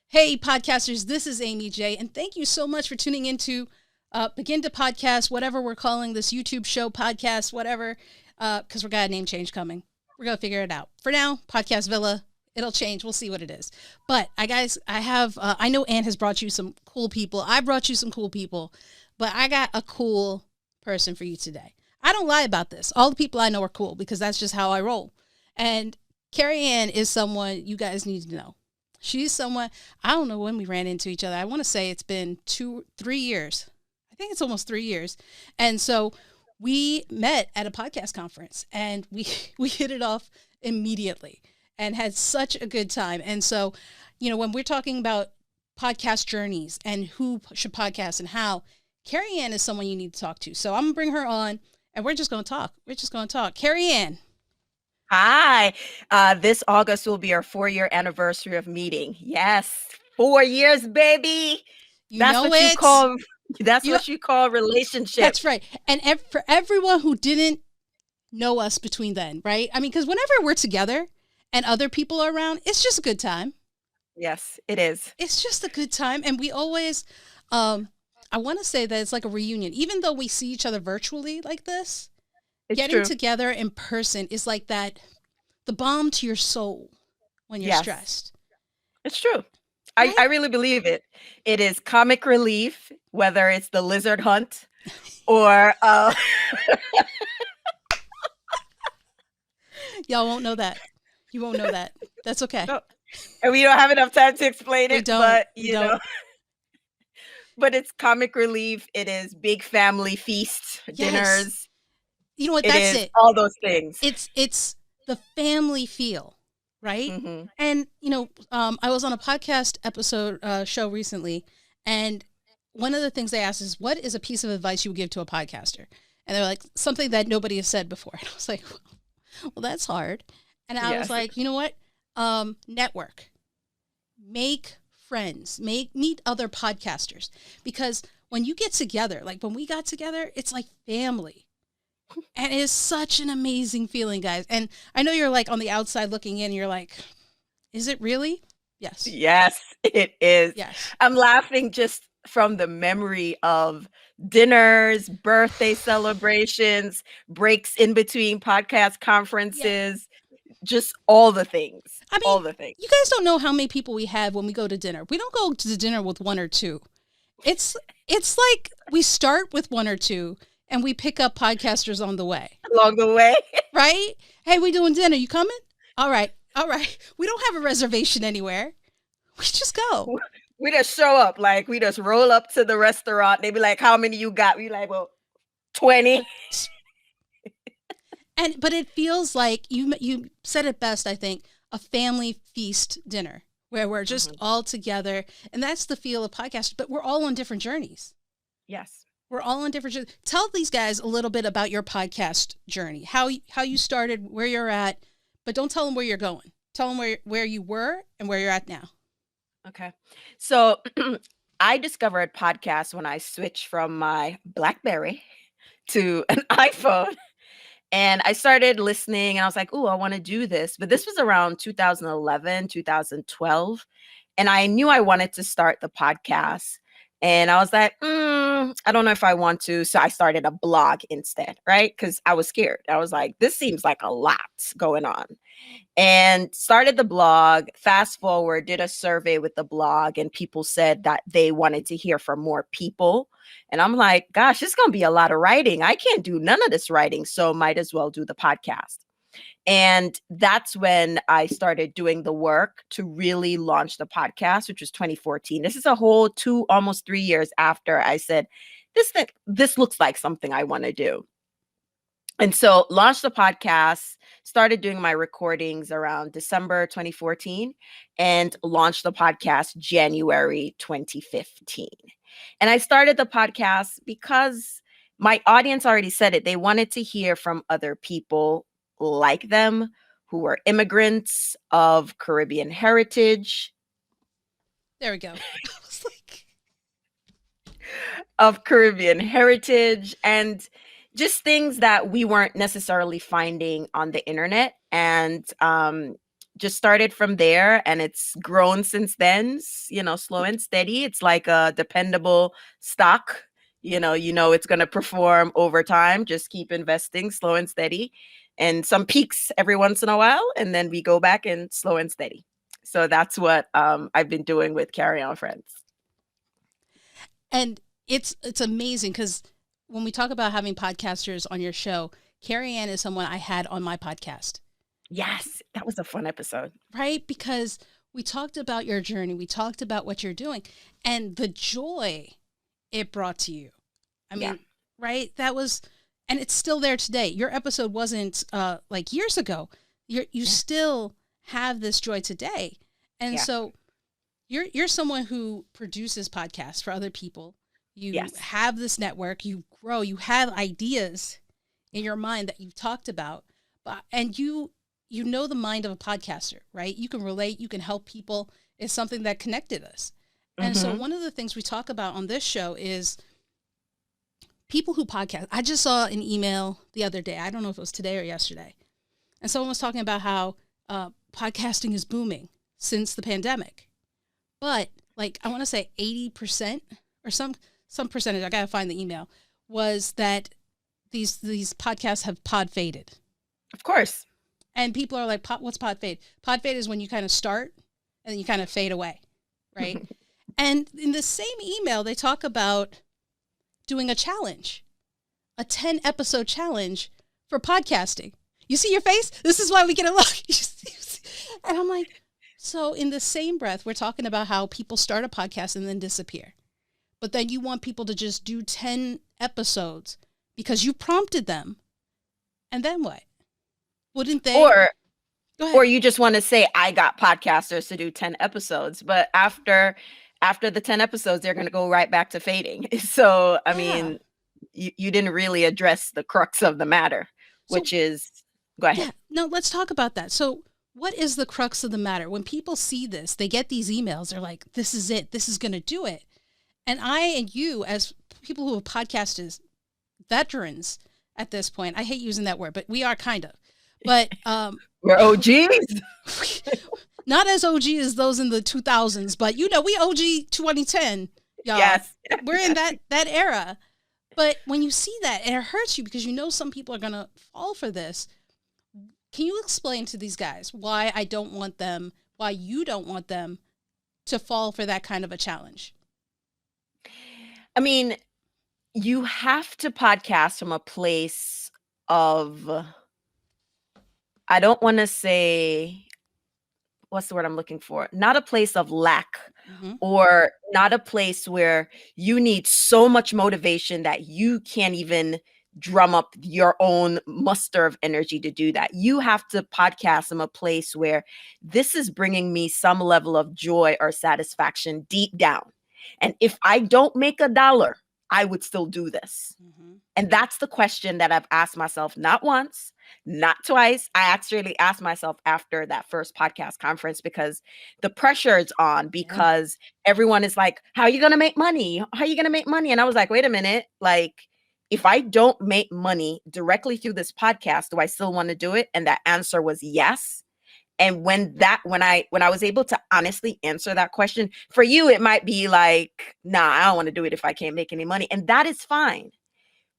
Hey, podcasters, this is Amy J, and thank you so much for tuning into Begin to Podcast, whatever we're calling this YouTube show, podcast, whatever, because we got a name change coming. We're going to figure it out. For now, Podcast Villa, it'll change. We'll see what it is. But I know Ann has brought you some cool people. I brought you some cool people, but I got a cool person for you today. I don't lie about this. All the people I know are cool because that's just how I roll. And Kerry-Ann is someone you guys need to know. She's someone, I don't know when we ran into each other. I want to say it's been 3 years. I think it's almost 3 years. And so we met at a podcast conference and we hit it off immediately and had such a good time. And so, when we're talking about podcast journeys and who should podcast and how, Kerry-Ann is someone you need to talk to. So I'm going to bring her on and we're just going to talk. Kerry-Ann. Hi. This August will be our 4-year anniversary of meeting. Yes, 4 years, baby. That's what you call relationship. That's right. And for everyone who didn't know us between then, right? I mean, because whenever we're together and other people are around, it's just a good time. Yes, it is. It's just a good time. And we always, I want to say that it's like a reunion. Even though we see each other virtually like this, getting together in person is like that, the balm to your soul when you're stressed. It's true. Right? I really believe it. It is comic relief, whether it's the lizard hunt or... Y'all won't know that. You won't know that. That's okay. No. And we don't have enough time to explain it, but you know. But it's comic relief. It is big family feasts, dinners. You know what? That's it. All those things. It's the family feel, right? Mm-hmm. And I was on a podcast episode show recently, and one of the things they asked is, "What is a piece of advice you would give to a podcaster?" And they're like, "Something that nobody has said before." And I was like, "Well, that's hard." And I was like, "You know what? Network, make friends, meet other podcasters, because when you get together, like when we got together, it's like family." And it is such an amazing feeling, guys. And I know you're like on the outside looking in, you're like, is it really? Yes. Yes, it is. Yes. I'm laughing just from the memory of dinners, birthday celebrations, breaks in between podcast conferences, just all the things. I mean, all the things. You guys don't know how many people we have when we go to dinner. We don't go to dinner with one or two. It's like we start with one or two and we pick up podcasters on the way. Along the way. Right? Hey, we doing dinner. You coming? All right. We don't have a reservation anywhere. We just go. We just show up. Like, we just roll up to the restaurant. They be like, how many you got? We like, well, 20. But it feels like, you said it best, I think, a family feast dinner where we're just all together. And that's the feel of podcasting. But we're all on different journeys. Yes. We're all on different journeys. Tell these guys a little bit about your podcast journey, how you started, where you're at, but don't tell them where you're going. Tell them where you were and where you're at now. Okay. So I discovered podcasts when I switched from my BlackBerry to an iPhone. And I started listening and I was like, oh, I want to do this. But this was around 2011, 2012. And I knew I wanted to start the podcast. And I was like, I don't know if I want to. So I started a blog instead, right? Because I was scared. I was like, this seems like a lot going on. And started the blog. Fast forward, did a survey with the blog, and people said that they wanted to hear from more people. And I'm like, gosh, it's going to be a lot of writing. I can't do none of this writing, so might as well do the podcast. And that's when I started doing the work to really launch the podcast, which was 2014. This is a whole almost 3 years after I said, this looks like something I want to do. And so launched the podcast, started doing my recordings around December 2014, and launched the podcast January 2015. And I started the podcast because my audience already said it. They wanted to hear from other people like them who were immigrants of Caribbean heritage. There we go. Of Caribbean heritage, and just things that we weren't necessarily finding on the internet. And just started from there, and it's grown since then, slow and steady. It's like a dependable stock. It's going to perform over time. Just keep investing slow and steady, and some peaks every once in a while, and then we go back and slow and steady. So that's what I've been doing with Carry-On Friends. And it's amazing because when we talk about having podcasters on your show, Kerry-Ann is someone I had on my podcast. Yes, that was a fun episode. Right? Because we talked about your journey. We talked about what you're doing and the joy it brought to you. I mean, right? That was, and it's still there today. Your episode wasn't like years ago. You still have this joy today. And so you're someone who produces podcasts for other people. You have this network, you grow, you have ideas in your mind that you've talked about, and you know the mind of a podcaster, right? You can relate, you can help people. It's something that connected us. And so one of the things we talk about on this show is people who podcast. I just saw an email the other day. I don't know if it was today or yesterday. And someone was talking about how podcasting is booming since the pandemic. But like, I want to say 80% or some percentage, I got to find the email, was that these podcasts have pod faded. Of course. And people are like, what's pod fade? Pod fade is when you kind of start and then you kind of fade away, right? And in the same email, they talk about doing a challenge, a 10-episode challenge for podcasting. You see your face? This is why we get along. And I'm like, so in the same breath, we're talking about how people start a podcast and then disappear. But then you want people to just do 10 episodes because you prompted them. And then what? Wouldn't they? Or you just want to say, I got podcasters to do 10 episodes. But after the 10 episodes, they're going to go right back to fading. So, I mean, you didn't really address the crux of the matter, which is, go ahead. Yeah, no, let's talk about that. So what is the crux of the matter? When people see this, they get these emails. They're like, this is it. This is going to do it. And I and you, as people who have podcasted, veterans at this point, I hate using that word, but we are kind of. But we're OGs. Not as OG as those in the 2000s, but we OG 2010, y'all. Yes. We're in that era. But when you see that, and it hurts you because you know some people are going to fall for this. Can you explain to these guys why you don't want them to fall for that kind of a challenge? I mean, you have to podcast from a place of, I don't want to say, what's the word I'm looking for? Not a place of lack, or not a place where you need so much motivation that you can't even drum up your own muster of energy to do that. You have to podcast from a place where this is bringing me some level of joy or satisfaction deep down. And if I don't make $1, I would still do this. And that's the question that I've asked myself, not once, not twice. I actually asked myself after that first podcast conference, because the pressure is on, because everyone is like, how are you going to make money? How are you going to make money? And I was like, wait a minute. Like, if I don't make money directly through this podcast, do I still want to do it? And that answer was yes. And when I was able to honestly answer that question, for you, it might be like, nah, I don't want to do it if I can't make any money. And that is fine.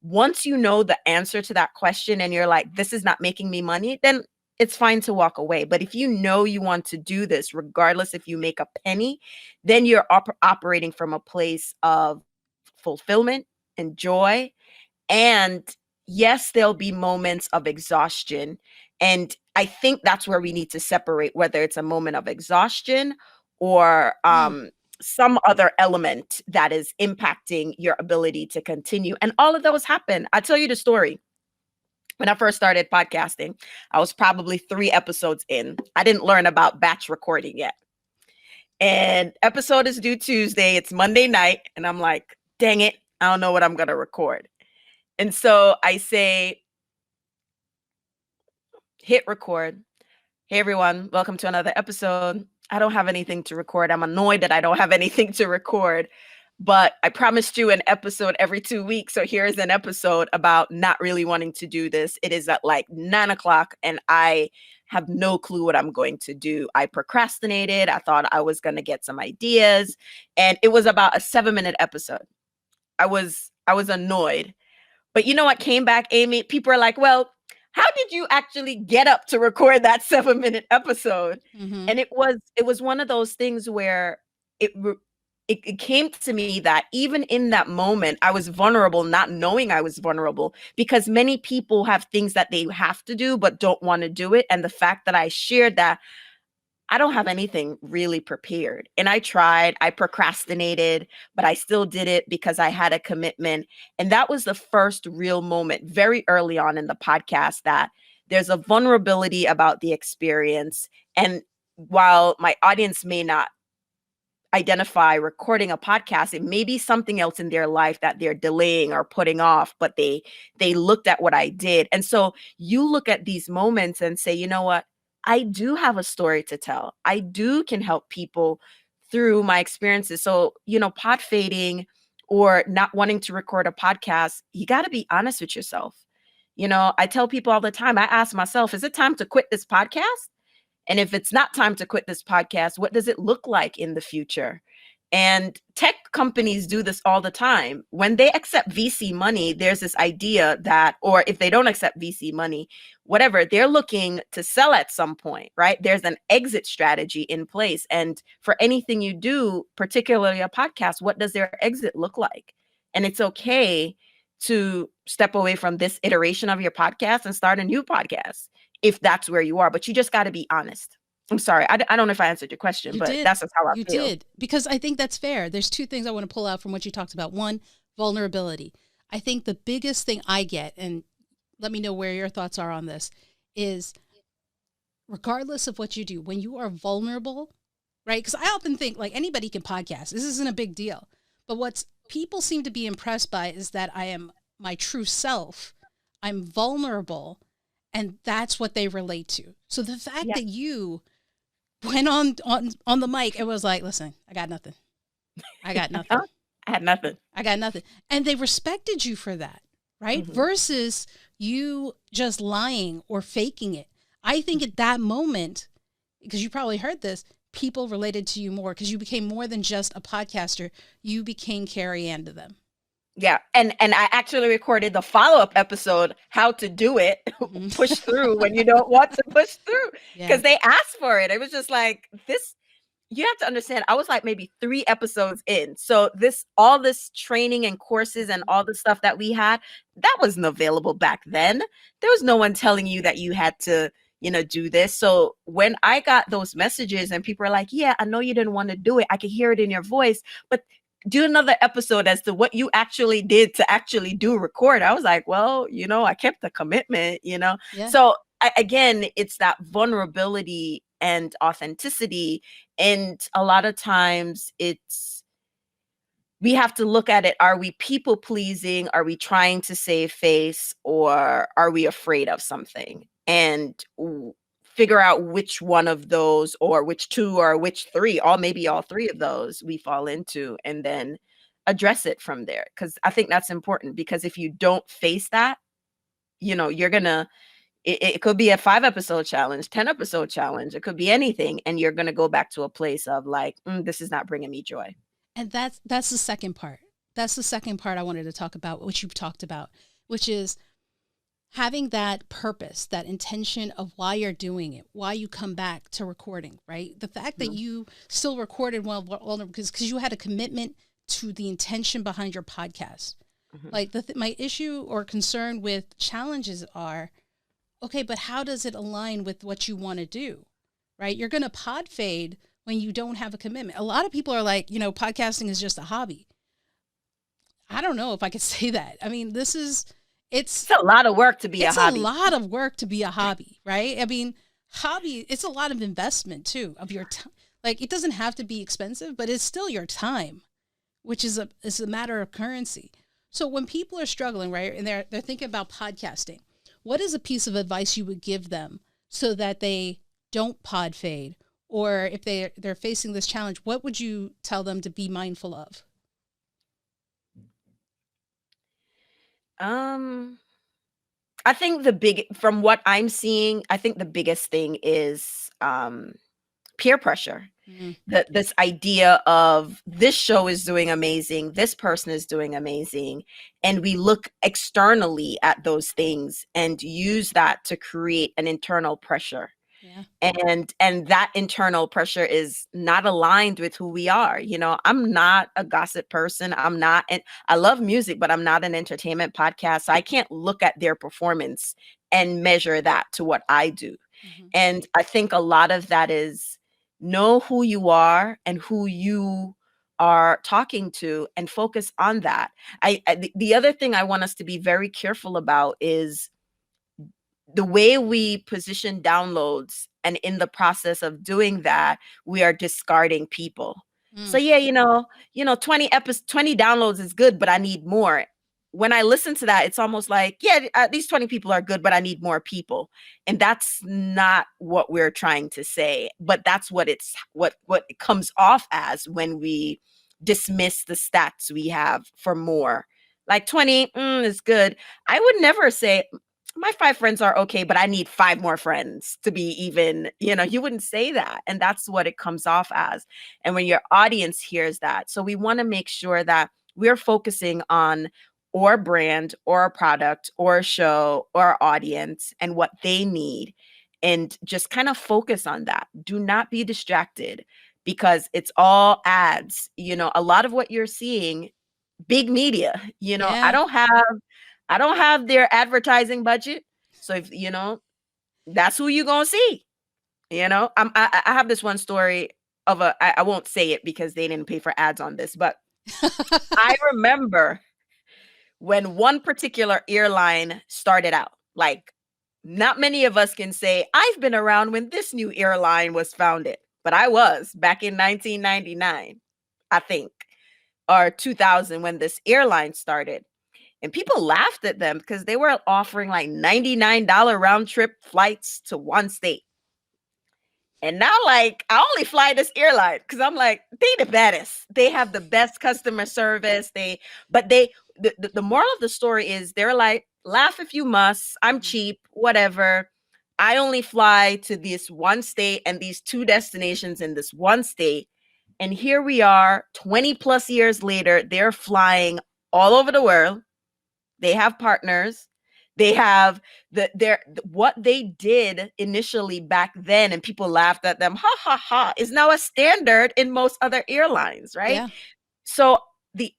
Once you know the answer to that question and you're like, this is not making me money, then it's fine to walk away. But if you know you want to do this, regardless if you make a penny, then you're operating from a place of fulfillment and joy. And yes, there'll be moments of exhaustion. And I think that's where we need to separate whether it's a moment of exhaustion or some other element that is impacting your ability to continue. And all of those happen. I'll tell you the story. When I first started podcasting, I was probably 3 episodes in. I didn't learn about batch recording yet. And episode is due Tuesday. It's Monday night. And I'm like, dang it, I don't know what I'm going to record. And so I say, hit record. Hey, everyone, welcome to another episode. I don't have anything to record. I'm annoyed that I don't have anything to record. but I promised you an episode every 2 weeks. So here's an episode about not really wanting to do this. It is at like 9 o'clock and I have no clue what I'm going to do. I procrastinated. I thought I was going to get some ideas, and it was about a 7-minute episode. I was annoyed. But you know what came back, Amy? People are like, well, how did you actually get up to record that 7-minute episode? Mm-hmm. And it was one of those things where it came to me that even in that moment, I was vulnerable, not knowing I was vulnerable, because many people have things that they have to do but don't want to do it. And the fact that I shared that, I don't have anything really prepared. And I tried, I procrastinated, but I still did it because I had a commitment. And that was the first real moment very early on in the podcast that there's a vulnerability about the experience. And while my audience may not identify recording a podcast, it may be something else in their life that they're delaying or putting off, but they looked at what I did. And so you look at these moments and say, you know what? I do have a story to tell. I can help people through my experiences. So, pod fading or not wanting to record a podcast, you got to be honest with yourself. I tell people all the time, I ask myself, is it time to quit this podcast? And if it's not time to quit this podcast, what does it look like in the future? And tech companies do this all the time. When they accept VC money, there's this idea that, or if they don't accept VC money, whatever, they're looking to sell at some point, right? There's an exit strategy in place. And for anything you do, particularly a podcast, what does their exit look like? And it's okay to step away from this iteration of your podcast and start a new podcast if that's where you are. But you just got to be honest. I'm sorry. I don't know if I answered your question, You but did. that's just how I You feel. did. Because I think that's fair. There's two things I want to pull out from what you talked about. One, vulnerability. I think the biggest thing I get, and let me know where your thoughts are on this, is regardless of what you do, when you are vulnerable, right? Because I often think like anybody can podcast. This isn't a big deal. But what people seem to be impressed by is that I am my true self. I'm vulnerable. And that's what they relate to. So the fact that you went on the mic and was like, listen, I got nothing. I got nothing. I had nothing. I got nothing. And they respected you for that, right? Mm-hmm. Versus you just lying or faking it. I think at that moment, because you probably heard this, people related to you more because you became more than just a podcaster. You became Kerry-Ann to them. Yeah. And I actually recorded the follow-up episode, how to do it, push through when you don't want to push through, because they asked for it. It was just like this. You have to understand, I was like maybe 3 episodes in. So all this training and courses and all the stuff that we had, that wasn't available back then. There was no one telling you that you had to, do this. So when I got those messages and people are like, yeah, I know you didn't want to do it. I could hear it in your voice, but do another episode as to what you actually did to actually record. I was like, well, I kept the commitment, Yeah. So again, it's that vulnerability and authenticity. And a lot of times we have to look at it. Are we people pleasing? Are we trying to save face, or are we afraid of something? And figure out which one of those, or which 2, or which 3, or maybe all 3 of those we fall into, and then address it from there. Because I think that's important, because if you don't face that, you're gonna, it could be a 5-episode challenge, 10-episode challenge, it could be anything, and you're gonna go back to a place of like, this is not bringing me joy. And that's the second part. That's the second part I wanted to talk about, which you've talked about, which is having that purpose, that intention of why you're doing it, why you come back to recording, right? The fact that you still recorded because you had a commitment to the intention behind your podcast. Mm-hmm. Like my issue or concern with challenges are, okay, but how does it align with what you want to do, right? You're going to pod fade when you don't have a commitment. A lot of people are like, podcasting is just a hobby. I don't know if I could say that. I mean, it's a lot of work to be a hobby. It's a lot of work to be a hobby, right? I mean, it's a lot of investment too of your time. Like, it doesn't have to be expensive, but it's still your time, which is a matter of currency. So when people are struggling, right, and they're thinking about podcasting, what is a piece of advice you would give them so that they don't pod fade? Or if they're facing this challenge, what would you tell them to be mindful of? Um, I think from what I'm seeing, I think the biggest thing is peer pressure. Mm, This idea of this show is doing amazing, this person is doing amazing, and we look externally at those things and use that to create an internal pressure. yeah. And that internal pressure is not aligned with who we are. I'm not a gossip person. I'm not, and I love music, but I'm not an entertainment podcast, so I can't look at their performance and measure that to what I do. Hmm. And I think a lot of that is know who you are and who you are talking to and focus on that. The other thing I want us to be very careful about is the way we position downloads, and in the process of doing that, we are discarding people. So Mm, yeah, 20 downloads is good, but I need more. When I listen to that, it's almost like, yeah, these 20 people are good, but I need more people. And that's not what we're trying to say, but that's what it comes off as when we dismiss the stats we have for more. Like 20 is good. I would never say my 5 friends are okay, but I need 5 more friends to be even, you wouldn't say that. And that's what it comes off as. And when your audience hears that, so we want to make sure that we're focusing on or brand or a product or a show or audience and what they need, and just kind of focus on that. Do not be distracted, because it's all ads. A lot of what you're seeing, big media. I yeah. don't have their advertising budget. So if that's who you gonna see. I have this one story of I won't say it because they didn't pay for ads on this, but I remember when one particular airline started out. Like, not many of us can say I've been around when this new airline was founded, but I was back in 1999, I think, or 2000, when this airline started. And people laughed at them because they were offering like $99 round trip flights to one state. And now, like, I only fly this airline because I'm like, they the baddest. They have the best customer service. The moral of the story is they're like, laugh if you must. I'm Mhm. cheap, whatever. I only fly to this one state and these 2 destinations in this one state. And here we are 20 plus years later, they're flying all over the world. They have partners. They have what they did initially back then, and people laughed at them, ha ha ha, is now a standard in most other airlines, right? Yeah. So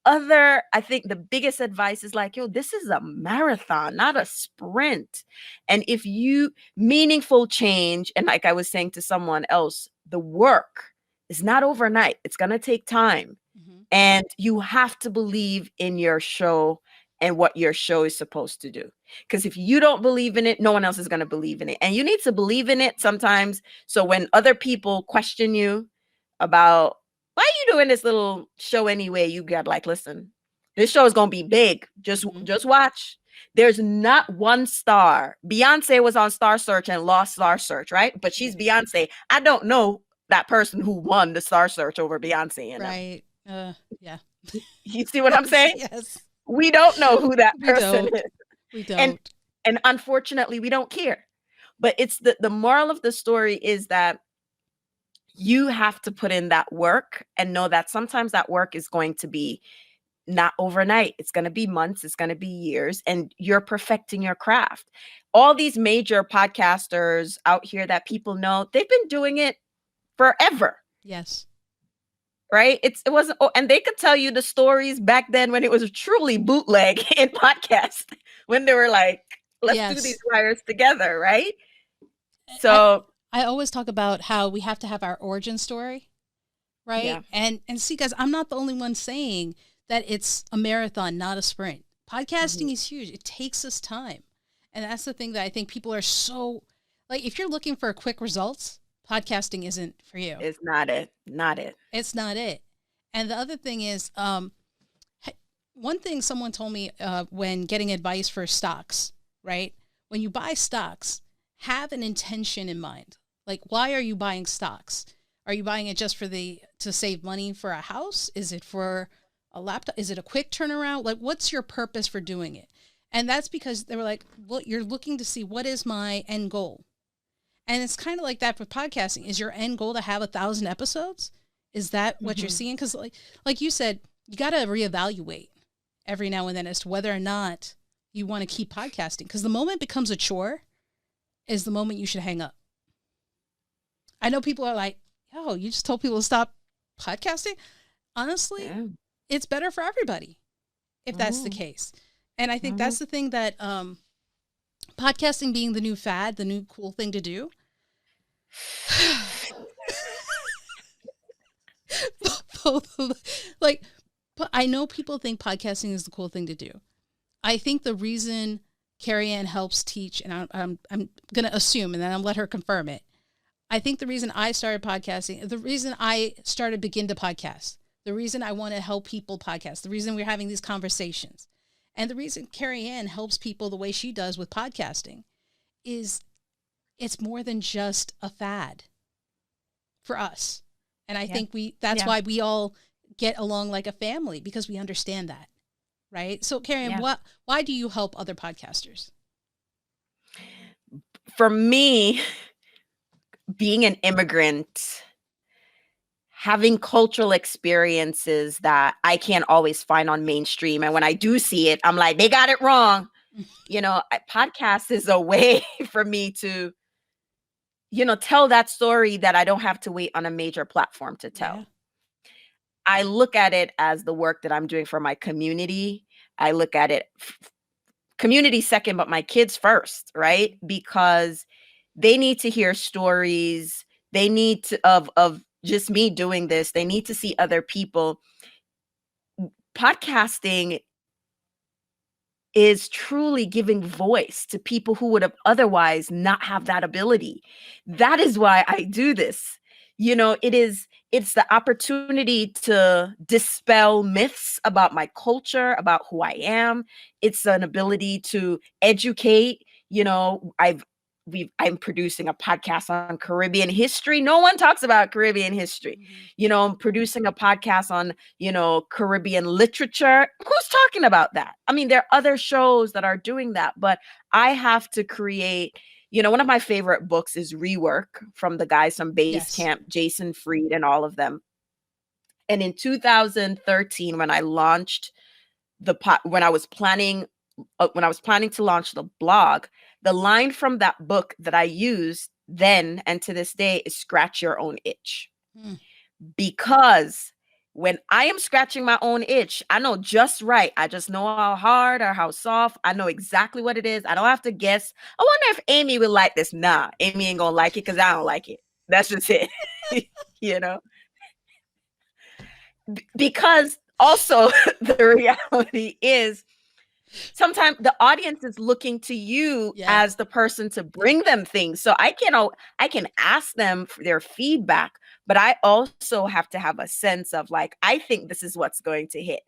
I think the biggest advice is like, yo, this is a marathon, not a sprint. And if you meaningful change, and like I was saying to someone else, the work is not overnight. It's going to take time. Hmm. And you have to believe in your show and what your show is supposed to do. Because if you don't believe in it, no one else is going to believe in it. And you need to believe in it sometimes. So when other people question you about, why are you doing this little show anyway, you got like, listen, this show is going to be big. Hmm. Just watch. There's not one star. Beyonce was on Star Search and lost Star Search, right? But Yeah. she's Beyonce. I don't know that person who won the Star Search over Beyonce and them. Right. Yeah. You see what I'm saying? Yes. We don't know who that We person don't. is. We And don't. and unfortunately, we don't care. But it's the moral of the story is that you have to put in that work and know that sometimes that work is going to be not overnight. It's going to be months, it's going to be years, and you're perfecting your craft. All these major podcasters out here that people know, they've been doing it forever. Yes. Right? It wasn't, oh, and they could tell you the stories back then when it was truly bootleg in podcast, when they were like, let's do these Yes. wires together, right? I So I always talk about how we have to have our origin story, right? yeah. And see, guys, I'm not the only one saying that it's a marathon, not a sprint. Mhm. Podcasting is huge. It takes us time. And that's the thing that I think people are so like if you're looking for quick results, podcasting isn't for you. It's not it. Not it. It's not it. And the other thing is, one thing someone told me when getting advice for stocks, right? When you buy stocks, have an intention in mind. Like, why are you buying stocks? Are you buying it just to save money for a house? Is it for a laptop? Is it a quick turnaround? Like, what's your purpose for doing it? And that's because they were like, well, you're looking to see what is my end goal. And it's kind of like that for podcasting. Is your end goal to have 1,000 episodes? Is that what you're seeing? Because like you said, you got to reevaluate every now and then as to whether or not you want to keep podcasting. Because the moment it becomes a chore is the moment you should hang up. I know people are like, yo, you just told people to stop podcasting. Honestly, it's better for everybody if that's the case. And I think that's the thing that podcasting being the new fad, the new cool thing to do. Like, but I know people think podcasting is the cool thing to do. I think the reason Kerry-Ann helps teach, and I'm going to assume, and then I'll let her confirm it. I think the reason I started podcasting, the reason I started Begin to Podcast, the reason I want to help people podcast, the reason we're having these conversations, and the reason Kerry-Ann helps people the way she does with podcasting is it's more than just a fad for us. And I think that's why we all get along like a family, because we understand that. Right. So Kerry-Ann, why do you help other podcasters? For me, being an immigrant, having cultural experiences that I can't always find on mainstream. And when I do see it, I'm like, they got it wrong. Podcast is a way for me to, tell that story that I don't have to wait on a major platform to tell. Yeah. I look at it as the work that I'm doing for my community. I look at it community second, but my kids first, right? Because they need to hear stories. They need to, of just me doing this. They need to see other people. Podcasting is truly giving voice to people who would have otherwise not have that ability. That is why I do this. It's the opportunity to dispel myths about my culture, about who I am. It's an ability to educate. I'm producing a podcast on Caribbean history. No one talks about Caribbean history. I'm producing a podcast on, Caribbean literature. Who's talking about that? I mean, there are other shows that are doing that, but I have to create. One of my favorite books is Rework from the guys from Basecamp, Jason Fried, and all of them. And in 2013, when I launched when I was planning to launch the blog, the line from that book that I used then and to this day is scratch your own itch. Because when I am scratching my own itch, I know just right. I just know how hard or how soft. I know exactly what it is. I don't have to guess. I wonder if Amy would like this. Nah, Amy ain't gonna like it because I don't like it. That's just it. Because also the reality is sometimes the audience is looking to you as the person to bring them things. So I can ask them for their feedback, but I also have to have a sense of like, I think this is what's going to hit.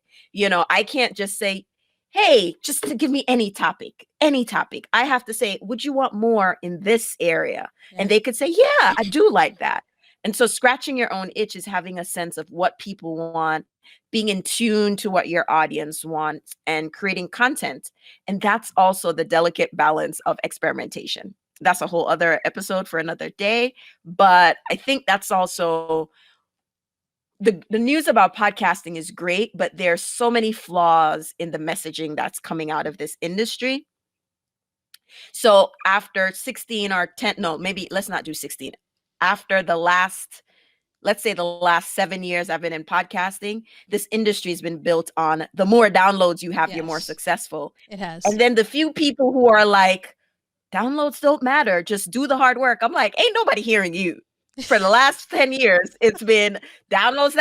I can't just say, hey, just to give me any topic. I have to say, would you want more in this area? Yeah. And they could say, yeah, I do like that. And so scratching your own itch is having a sense of what people want, being in tune to what your audience wants, and creating content. And that's also the delicate balance of experimentation. That's a whole other episode for another day. But I think that's also the news about podcasting is great, but there's so many flaws in the messaging that's coming out of this industry. So after 16 or 10, no, maybe let's not do 16. After let's say the last 7 years I've been in podcasting, this industry has been built on the more downloads you have, you're more successful. It has. And then the few people who are like, downloads don't matter, just do the hard work. I'm like, ain't nobody hearing you. For the last 10 years, it's been downloads.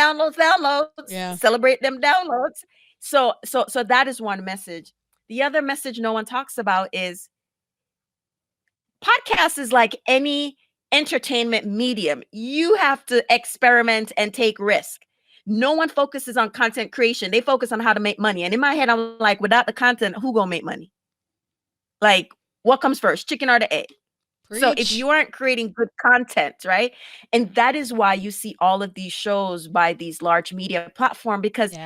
Yeah. Celebrate them downloads. So that is one message. The other message no one talks about is podcast is like any entertainment medium. You have to experiment and take risk. No one focuses on content creation. They focus on how to make money. And in my head, I'm like, without the content, who gonna make money? Like, what comes first, chicken or the egg? Preach. So if you aren't creating good content, right? And that is why you see all of these shows by these large media platforms, because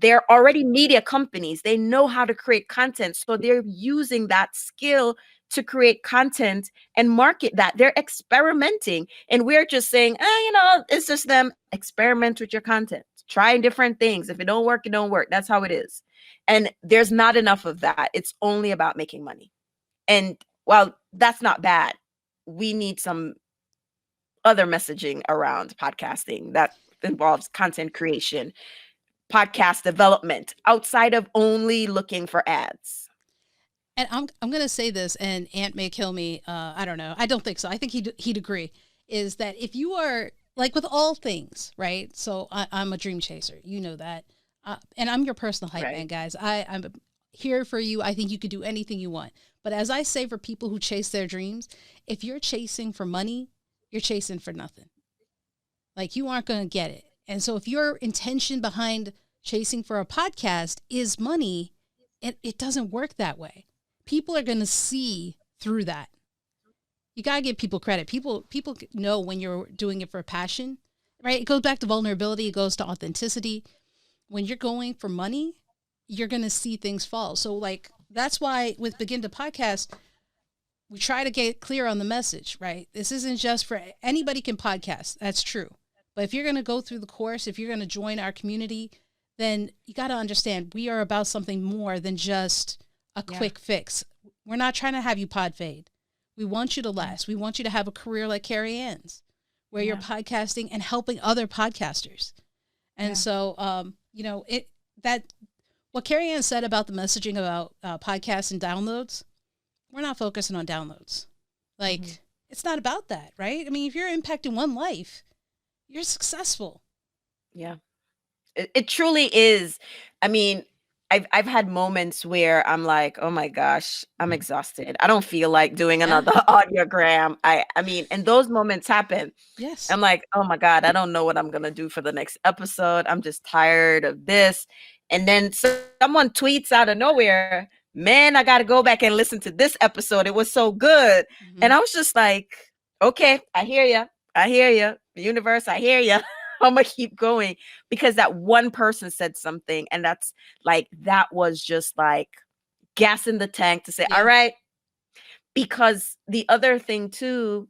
they're already media companies. They know how to create content. So they're using that skill to create content and market that. They're experimenting. And we're just saying, it's just them. Experiment with your content. Try different things. If it don't work, it don't work. That's how it is. And there's not enough of that. It's only about making money. And while that's not bad, we need some other messaging around podcasting that involves content creation, podcast development, outside of only looking for ads. And I'm gonna say this, and Ant may kill me. I don't know. I don't think so. I think he'd agree. Is that if you are like with all things, right? So I'm a dream chaser. You know that, and I'm your personal hype man, guys. I'm here for you. I think you could do anything you want. But as I say for people who chase their dreams, if you're chasing for money, you're chasing for nothing. Like you aren't going to get it. And so if your intention behind chasing for a podcast is money, it doesn't work that way. People are going to see through that. You got to give people credit. People know when you're doing it for passion, right? It goes back to vulnerability. It goes to authenticity. When you're going for money, you're going to see things fall. So like, that's why with Begin to Podcast, we try to get clear on the message, right? This isn't just for anybody can podcast. That's true. But if you're going to go through the course, if you're going to join our community, then you got to understand we are about something more than just a quick fix. We're not trying to have you podfade. We want you to last. We want you to have a career like Kerry-Ann's, where you're podcasting and helping other podcasters. And so, what Kerry-Ann said about the messaging about podcasts and downloads, we're not focusing on downloads. Like, it's not about that, right? I mean, if you're impacting one life, you're successful. Yeah. It truly is. I mean, I've had moments where I'm like, oh my gosh, I'm exhausted. I don't feel like doing another audiogram. I mean, and those moments happen. Yes. I'm like, oh my God, I don't know what I'm going to do for the next episode. I'm just tired of this. And then someone tweets out of nowhere, man, I got to go back and listen to this episode. It was so good. And I was just like, okay, I hear you. I hear you. The universe, I hear you. I'm going to keep going because that one person said something. And that's like, that was just like gas in the tank to say, all right. Because the other thing too,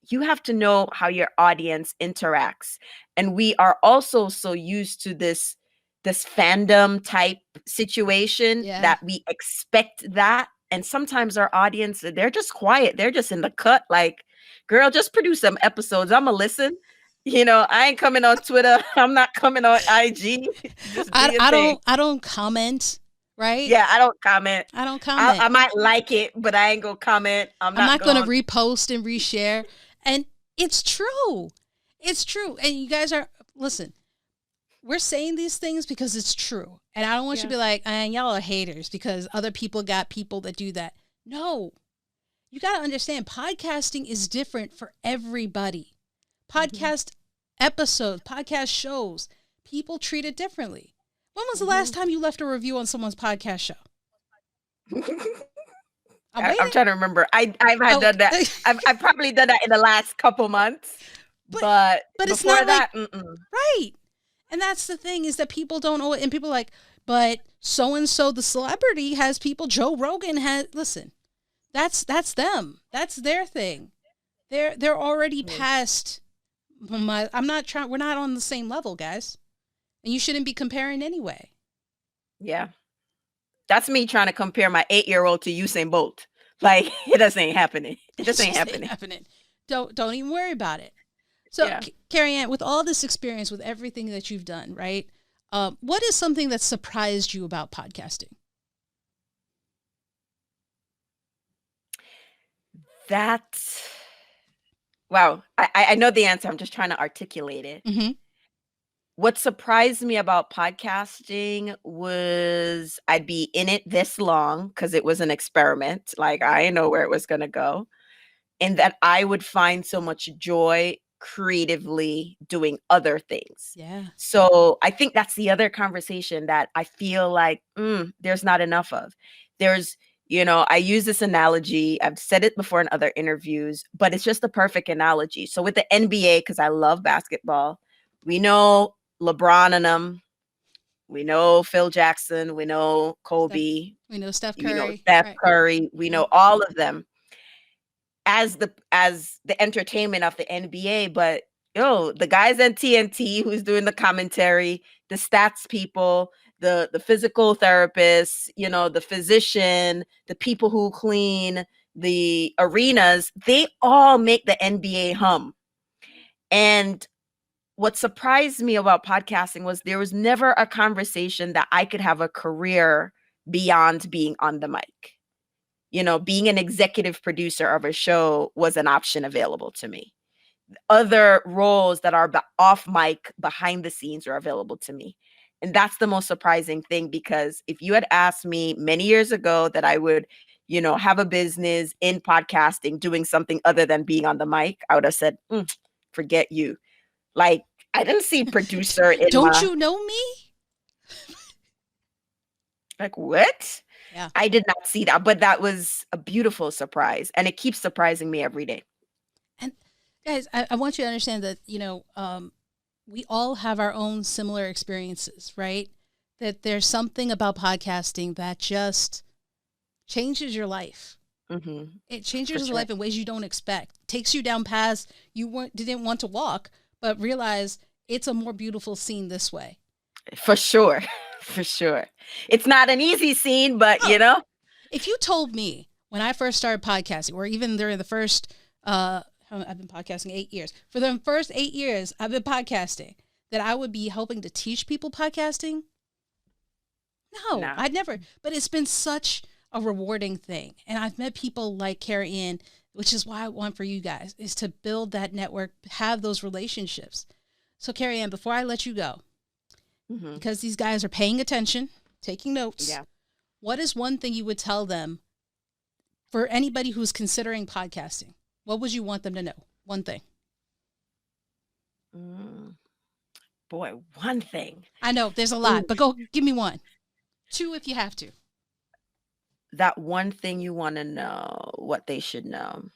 you have to know how your audience interacts. And we are also so used to this fandom type situation that we expect that. And sometimes our audience, they're just quiet. They're just in the cut. Like, girl, just produce some episodes. I'm going to listen. I ain't coming on Twitter. I'm not coming on IG. I don't comment. Right? Yeah, I don't comment. I might like it, but I ain't gonna comment. I'm not gonna repost and reshare. And it's true. It's true. And you guys listen, we're saying these things because it's true. And I don't want you to be like, y'all are haters because other people got people that do that. No. You got to understand podcasting is different for everybody. Podcast episodes, podcast shows, people treat it differently. When was the last time you left a review on someone's podcast show? I'm trying to remember. I've done that. I've probably done that in the last couple months. But it's not that, right. And that's the thing is that people don't know it. And people are like, but so-and-so, the celebrity has people. Joe Rogan has, listen, that's them. That's their thing. They're already past we're not on the same level, guys. And you shouldn't be comparing anyway. Yeah. That's me trying to compare my 8-year-old to Usain Bolt. Like, it just ain't happening. It just ain't happening. Don't even worry about it. So, Kerry-Ann, with all this experience, with everything that you've done, right? What is something that surprised you about podcasting? Wow. I know the answer. I'm just trying to articulate it. What surprised me about podcasting was I'd be in it this long because it was an experiment. Like, I didn't know where it was going to go. And that I would find so much joy creatively doing other things. Yeah. So I think that's the other conversation that I feel like there's not enough of. There's, I use this analogy. I've said it before in other interviews, but it's just the perfect analogy. So with the NBA, because I love basketball, we know LeBron and them, We know Phil Jackson. We know Steph, Kobe. we know Steph You know Curry, Steph right? Curry. We Mhm. know all of them as the entertainment of the NBA. But the guys at TNT who's doing the commentary, the stats people, the physical therapists, the physician, the people who clean the arenas, they all make the NBA hum. And what surprised me about podcasting was there was never a conversation that I could have a career beyond being on the mic. Being an executive producer of a show was an option available to me. Other roles that are off mic, behind the scenes, are available to me. And that's the most surprising thing, because if you had asked me many years ago that I would, have a business in podcasting doing something other than being on the mic, I would have said, forget you. Like, I didn't see producer in Don't my, you know me? like, what? Yeah. I did not see that, but that was a beautiful surprise. And it keeps surprising me every day. And guys, I want you to understand that, we all have our own similar experiences, right? That there's something about podcasting that just changes your life. Mm-hmm. It changes For your sure. life in ways you don't expect. Takes you down paths you didn't want to walk, but realize it's a more beautiful scene this way. For sure. For sure. It's not an easy scene, but If you told me when I first started podcasting, or even during the first, I've been podcasting 8 years. For the first 8 years I've been podcasting, that I would be helping to teach people podcasting. No, No. I'd never. But it's been such a rewarding thing. And I've met people like Kerry-Ann, which is why I want for you guys, is to build that network, have those relationships. So Kerry-Ann, before I let you go, Mm-hmm. because these guys are paying attention, taking notes, Yeah. what is one thing you would tell them for anybody who's considering podcasting? What would you want them to know? One thing. Boy, one thing. I know there's a Ooh. lot, but go give me one. Two if you have to. That one thing you want to know, what they should know.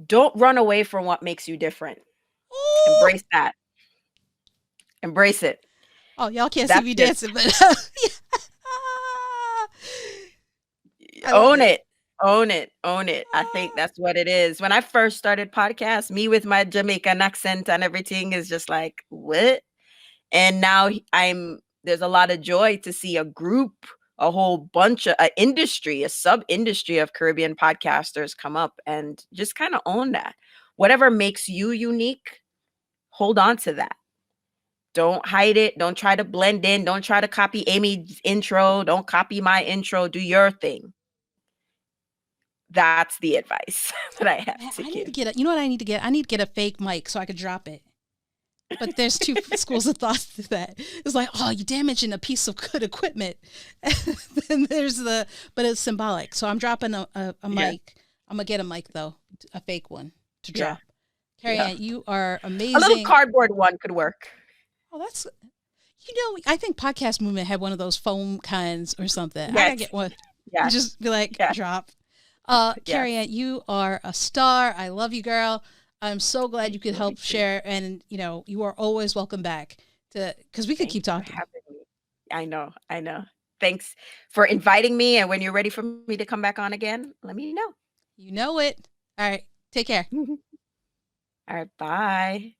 Don't run away from what makes you different. Ooh! Embrace that. Embrace it. Oh, y'all can't see That's me it. dancing, but Own it. Own it. Own it. I think that's what it is. When I first started podcast, me with my Jamaican accent and everything is just like, what? And now there's a lot of joy to see a group, a whole bunch of industry, a sub industry of Caribbean podcasters come up and just kind of own that. Whatever makes you unique, hold on to that. Don't hide it. Don't try to blend in. Don't try to copy Amy's intro. Don't copy my intro. Do your thing. That's the advice that I have Man, to I need give. to get you know what I need to get? I need to get a fake mic so I could drop it. But there's two schools of thought to that. It's like, oh, you're damaging a piece of good equipment. Then there's but it's symbolic. So I'm dropping a mic. Yeah. I'm going to get a mic, though, a fake one to Yeah. drop. Kerry-Ann, Yeah. you are amazing. A little cardboard one could work. Oh, that's, I think Podcast Movement had one of those foam kinds or something. Yes. I got to get one. Yeah. Just be like, Yeah. drop. Yes. Kerry-Ann, you are a star. I love you, girl. I'm so glad you could help share, and you are always welcome back because we could keep talking. I know. Thanks for inviting me, and when you're ready for me to come back on again, let me know. You know it. All right. Take care. All right. Bye.